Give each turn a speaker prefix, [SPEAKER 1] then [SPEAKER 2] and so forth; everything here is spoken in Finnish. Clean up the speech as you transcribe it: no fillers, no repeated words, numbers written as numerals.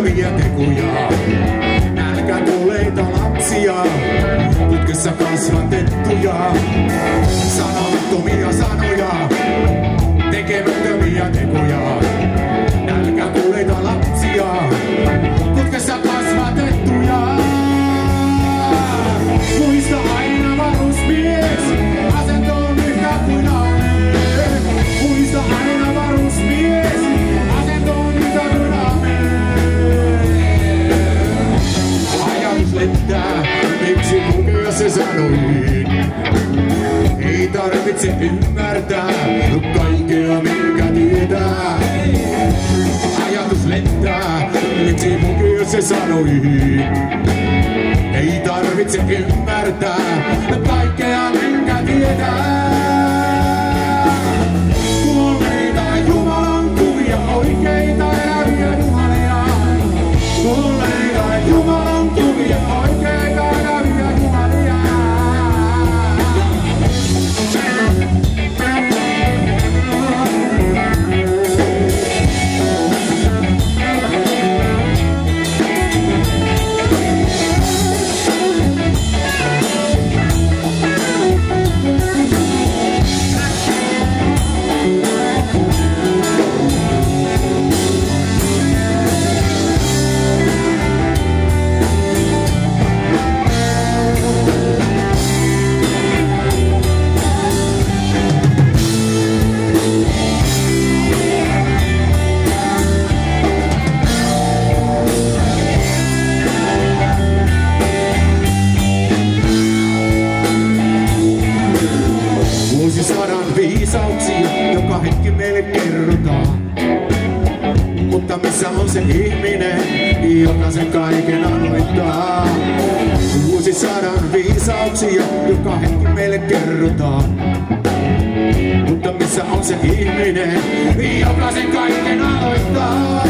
[SPEAKER 1] mielettömiä tekoja. Nälkäkuuleita lapsia, putkessa kasvatettuja. Sanottomia sanoja, tekemättömiä tekoja. Nälkäkuuleita lapsia, putkessa kasvatettuja. Muista aina varusmies, asento on yhtä kuin aameen. Muista aina varusmies, asento on yhtä kuin aameen. Ajatus lentää, miksi lukea se sanoi. Ei tarvitse ymmärtää kaikkea minkä tietää. Ajatus lentää, miksi lukea se sanoi. Ei tarvitse ymmärtää kaikkea minkä tietää. Kuolleita Jumalan kuvia, oikeita eläviä jumalia. Kuolleita Jumalan kuvia, oikeita eläviä jumalia. Vuosisadan viisauksia, joka hetki meille kerrotaan. Mutta missä on se ihminen, joka sen kaiken aloittaa? Vuosisadan viisauksia, joka hetki meille kerrotaan. Mutta missä on se ihminen, joka sen kaiken aloittaa?